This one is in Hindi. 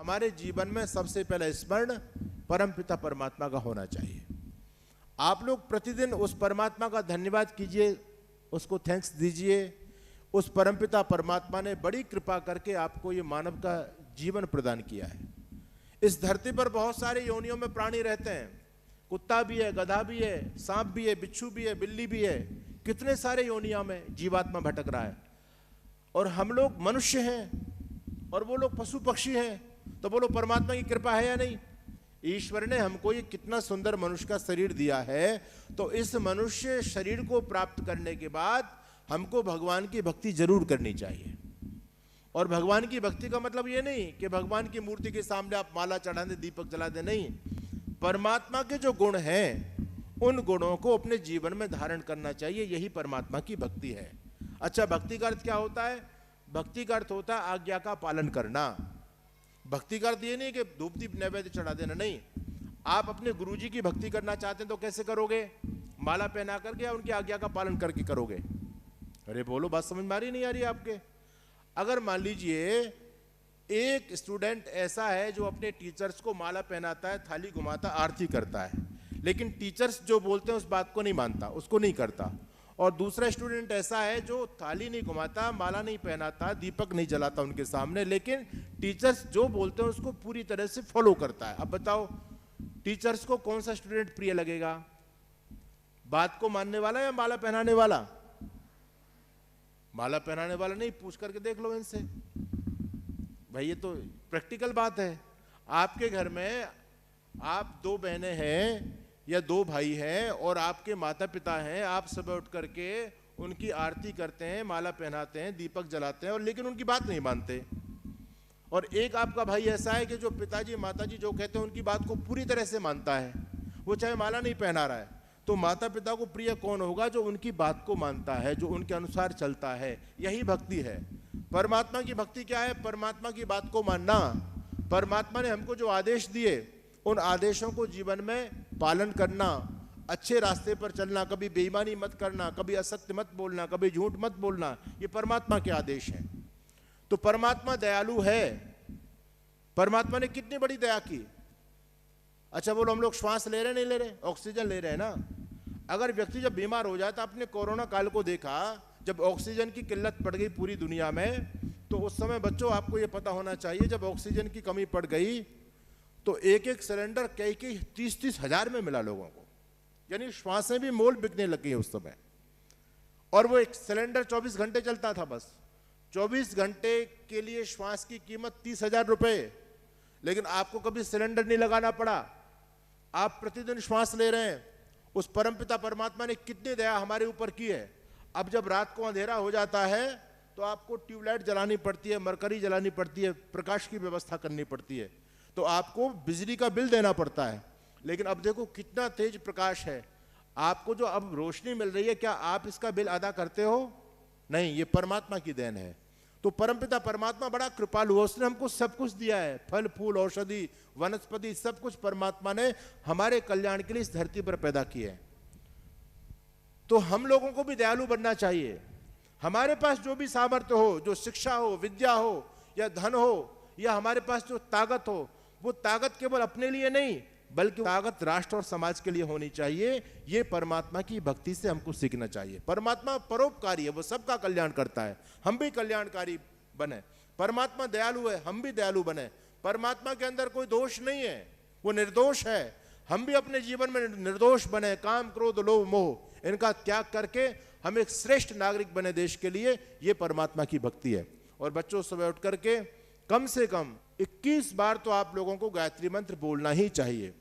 हमारे जीवन में सबसे पहला स्मरण परमपिता परमात्मा का होना चाहिए। आप लोग प्रतिदिन उस परमात्मा का धन्यवाद कीजिए, उसको थैंक्स दीजिए। उस परमपिता परमात्मा ने बड़ी कृपा करके आपको ये मानव का जीवन प्रदान किया है। इस धरती पर बहुत सारे योनियों में प्राणी रहते हैं, कुत्ता भी है, गधा भी है, सांप भी है, बिच्छू भी है, बिल्ली भी है, कितने सारे योनियों में जीवात्मा भटक रहा है। और हम लोग मनुष्य हैं और वो लोग पशु पक्षी हैं, तो बोलो परमात्मा की कृपा है या नहीं? ईश्वर ने हमको ये कितना सुंदर मनुष्य का शरीर दिया है, तो इस मनुष्य शरीर को प्राप्त करने के बाद हमको भगवान की भक्ति जरूर करनी चाहिए। और भगवान की भक्ति का मतलब ये नहीं कि भगवान की मूर्ति के सामने आप माला चढ़ा दे, दीपक जला दे, नहीं। परमात्मा के जो गुण हैं उन गुणों को अपने जीवन में धारण करना चाहिए, यही परमात्मा की भक्ति है। अच्छा, भक्ति का अर्थ क्या होता है? भक्ति का अर्थ होता है आज्ञा का पालन करना। भक्ति का अर्थ ये नहीं कि धूप दीप नैवेद्य चढ़ा देना, नहीं। आप अपने गुरुजी की भक्ति करना चाहते हैं तो कैसे करोगे? माला पहना करके या उनकी आज्ञा का पालन करके करोगे? अरे बोलो, बात समझ में आ रही नहीं आ रही आपके? अगर मान लीजिए एक स्टूडेंट ऐसा है जो अपने टीचर्स को माला पहनाता है, थाली घुमाता, आरती करता है, लेकिन टीचर्स जो बोलते हैं उस बात को नहीं मानता, उसको नहीं करता। और दूसरा स्टूडेंट ऐसा है जो थाली नहीं घुमाता, माला नहीं पहनाता, दीपक नहीं जलाता उनके सामने, लेकिन टीचर्स जो बोलते हैं उसको पूरी तरह से फॉलो करता है। अब बताओ टीचर्स को कौन सा स्टूडेंट प्रिय लगेगा? बात को मानने वाला या माला पहनाने वाला? माला पहनाने वाला नहीं, पूछ करके देख लो इनसे भाई, ये तो प्रैक्टिकल बात है। आपके घर में आप दो बहनें हैं या दो भाई हैं और आपके माता पिता हैं, आप सुबह उठ करके उनकी आरती करते हैं, माला पहनाते हैं, दीपक जलाते हैं, और लेकिन उनकी बात नहीं मानते। और एक आपका भाई ऐसा है कि जो पिताजी माताजी जो कहते हैं उनकी बात को पूरी तरह से मानता है, वो चाहे माला नहीं पहना रहा है। तो माता पिता को प्रिय कौन होगा? जो उनकी बात को मानता है, जो उनके अनुसार चलता है। यही भक्ति है। परमात्मा की भक्ति क्या है? परमात्मा की बात को मानना। परमात्मा ने हमको जो आदेश दिए उन आदेशों को जीवन में पालन करना, अच्छे रास्ते पर चलना, कभी बेईमानी मत करना, कभी असत्य मत बोलना, कभी झूठ मत बोलना, ये परमात्मा के आदेश हैं। तो परमात्मा दयालु है। परमात्मा ने कितनी बड़ी दया की। अच्छा बोलो, हम लोग श्वास ले रहे नहीं ले रहे? ऑक्सीजन ले रहे हैं ना। अगर व्यक्ति जब बीमार हो जाए, तो आपने कोरोना काल को देखा, जब ऑक्सीजन की किल्लत पड़ गई पूरी दुनिया में, तो उस समय बच्चों आपको यह पता होना चाहिए, जब ऑक्सीजन की कमी पड़ गई तो एक एक सिलेंडर कई 30-30 हजार में मिला लोगों को। यानी श्वासें भी मोल बिकने लगी उस समय। और वो एक सिलेंडर 24 घंटे चलता था, बस 24 घंटे के लिए श्वास की कीमत 30,000 रुपए। लेकिन आपको कभी सिलेंडर नहीं लगाना पड़ा, आप प्रतिदिन श्वास ले रहे हैं। उस परमपिता परमात्मा ने कितनी दया हमारे ऊपर की है। अब जब रात को अंधेरा हो जाता है तो आपको ट्यूबलाइट जलानी पड़ती है, मरकरी जलानी पड़ती है, प्रकाश की व्यवस्था करनी पड़ती है, तो आपको बिजली का बिल देना पड़ता है। लेकिन अब देखो कितना तेज प्रकाश है, आपको जो अब रोशनी मिल रही है, क्या आप इसका बिल अदा करते हो? नहीं, ये परमात्मा की देन है। तो परमपिता परमात्मा बड़ा कृपालु है, उसने हमको सब कुछ दिया है, फल फूल औषधि वनस्पति सब कुछ परमात्मा ने हमारे कल्याण के लिए इस धरती पर पैदा किए हैं। तो हम लोगों को भी दयालु बनना चाहिए। हमारे पास जो भी सामर्थ्य हो, जो शिक्षा हो, विद्या हो या धन हो, या हमारे पास जो ताकत हो, वो ताकत केवल अपने लिए नहीं बल्कि ताकत राष्ट्र और समाज के लिए होनी चाहिए। ये परमात्मा की भक्ति से हमको सीखना चाहिए। परमात्मा परोपकारी है, वो सबका कल्याण करता है, हम भी कल्याणकारी बने। परमात्मा दयालु है, हम भी दयालु बने। परमात्मा के अंदर कोई दोष नहीं है, वो निर्दोष है। हम भी अपने जीवन में निर्दोष बने, काम क्रोध लोभ मोह इनका त्याग करके हम एक श्रेष्ठ नागरिक बने देश के लिए। ये परमात्मा की भक्ति है। और बच्चों सुबह उठ करके कम से कम 21 बार तो आप लोगों को गायत्री मंत्र बोलना ही चाहिए।